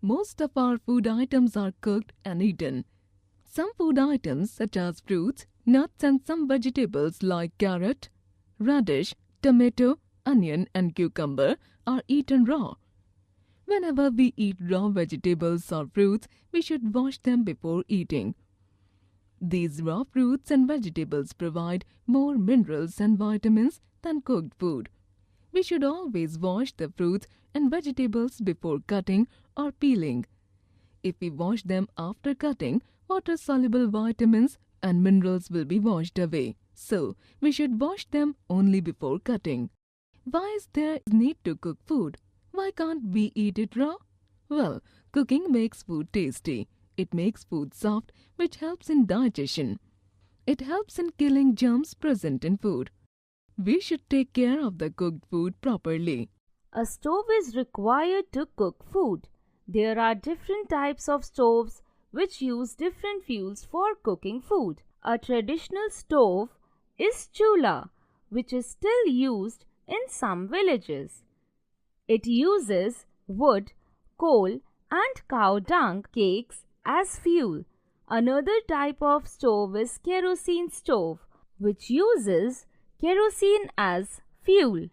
Most of our food items are cooked and eaten. Some food items such as fruits, nuts and some vegetables like carrot, radish, tomato, onion and cucumber are eaten raw. Whenever we eat raw vegetables or fruits, we should wash them before eating. These raw fruits and vegetables provide more minerals and vitamins than cooked food. We should always wash the fruits and vegetables before cutting or peeling. If we wash them after cutting, water-soluble vitamins and minerals will be washed away. So, we should wash them only before cutting. Why is there need to cook food? Why can't we eat it raw? Well, cooking makes food tasty. It makes food soft, which helps in digestion. It helps in killing germs present in food. We should take care of the cooked food properly. A stove is required to cook food. There are different types of stoves which use different fuels for cooking food. A traditional stove is chula, which is still used in some villages. It uses wood, coal and cow dung cakes as fuel. Another type of stove is kerosene stove, which uses kerosene as fuel.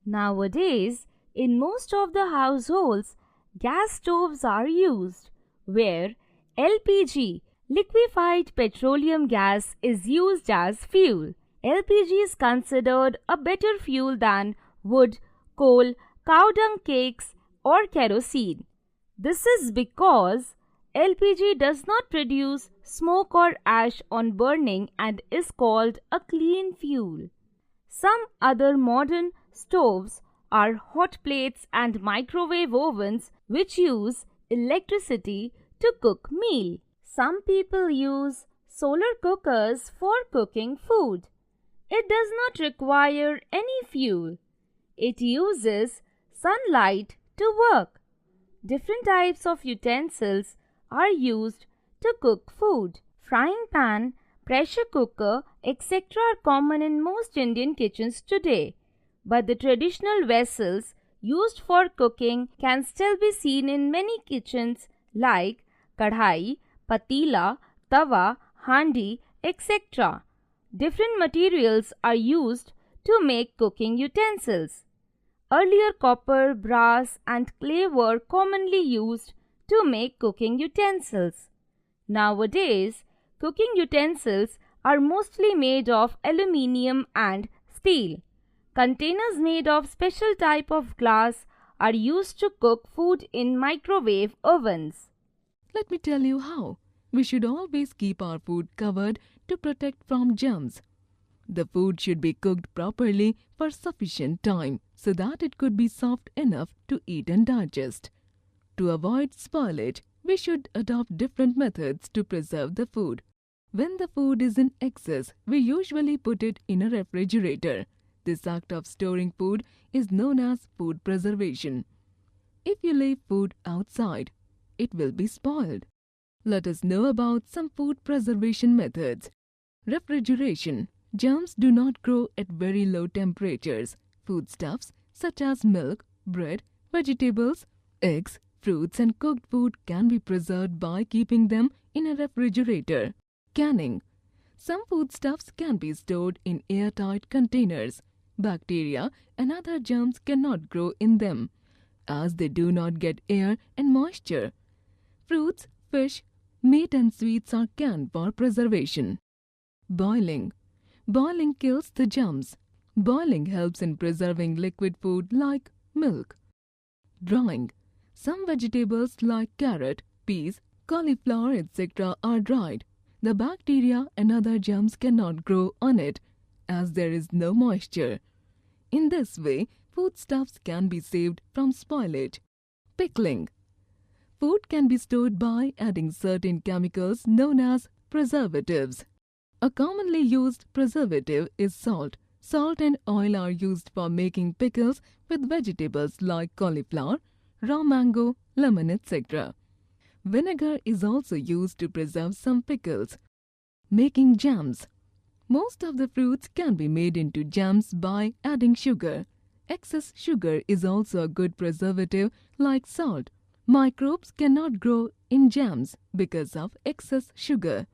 Nowadays, in most of the households, gas stoves are used, where LPG, liquefied petroleum gas, is used as fuel. LPG is considered a better fuel than wood, coal, cow dung cakes or kerosene. This is because LPG does not produce smoke or ash on burning and is called a clean fuel. Some other modern stoves are hot plates and microwave ovens which use electricity to cook meal. Some people use solar cookers for cooking food. It does not require any fuel. It uses sunlight to work. Different types of utensils are used to cook food. Frying pan, pressure cooker, etc. are common in most Indian kitchens today. But the traditional vessels used for cooking can still be seen in many kitchens like kadhai, patila, tawa, handi, etc. Different materials are used to make cooking utensils. Earlier copper, brass and clay were commonly used to make cooking utensils. Nowadays, cooking utensils are mostly made of aluminium and steel. Containers made of special type of glass are used to cook food in microwave ovens. Let me tell you how. We should always keep our food covered to protect from germs. The food should be cooked properly for sufficient time so that it could be soft enough to eat and digest. To avoid spoilage, we should adopt different methods to preserve the food. When the food is in excess, we usually put it in a refrigerator. This act of storing food is known as food preservation. If you leave food outside, it will be spoiled. Let us know about some food preservation methods. Refrigeration. Germs do not grow at very low temperatures. Foodstuffs such as milk, bread, vegetables, eggs, fruits and cooked food can be preserved by keeping them in a refrigerator. Canning. Some foodstuffs can be stored in airtight containers. Bacteria and other germs cannot grow in them, as they do not get air and moisture. Fruits, fish, meat and sweets are canned for preservation. Boiling. Boiling kills the germs. Boiling helps in preserving liquid food like milk. Drying. Some vegetables like carrot, peas, cauliflower, etc. are dried. The bacteria and other germs cannot grow on it as there is no moisture. In this way, foodstuffs can be saved from spoilage. Pickling. Food can be stored by adding certain chemicals known as preservatives. A commonly used preservative is salt. Salt and oil are used for making pickles with vegetables like cauliflower, raw mango, lemon, etc. Vinegar is also used to preserve some pickles. Making jams. Most of the fruits can be made into jams by adding sugar. Excess sugar is also a good preservative like salt. Microbes cannot grow in jams because of excess sugar.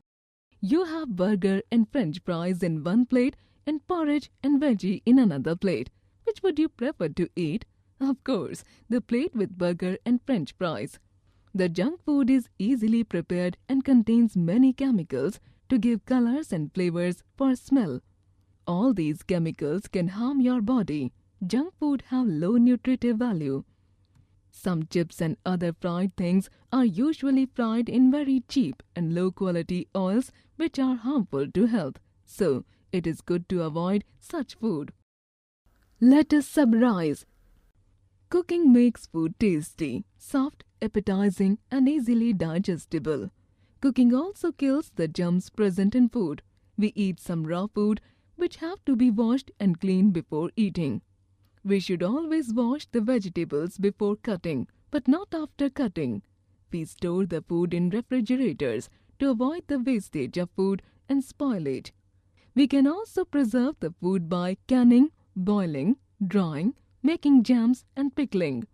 You have burger and french fries in one plate and porridge and veggie in another plate. Which would you prefer to eat? Of course, the plate with burger and french fries. The junk food is easily prepared and contains many chemicals to give colors and flavors for smell. All these chemicals can harm your body. Junk food have low nutritive value. Some chips and other fried things are usually fried in very cheap and low quality oils which are harmful to health. So, it is good to avoid such food. Let us summarize. Cooking makes food tasty, soft, appetizing and easily digestible. Cooking also kills the germs present in food. We eat some raw food which have to be washed and cleaned before eating. We should always wash the vegetables before cutting, but not after cutting. We store the food in refrigerators to avoid the wastage of food and spoilage. We can also preserve the food by canning, boiling, drying, making jams and pickling.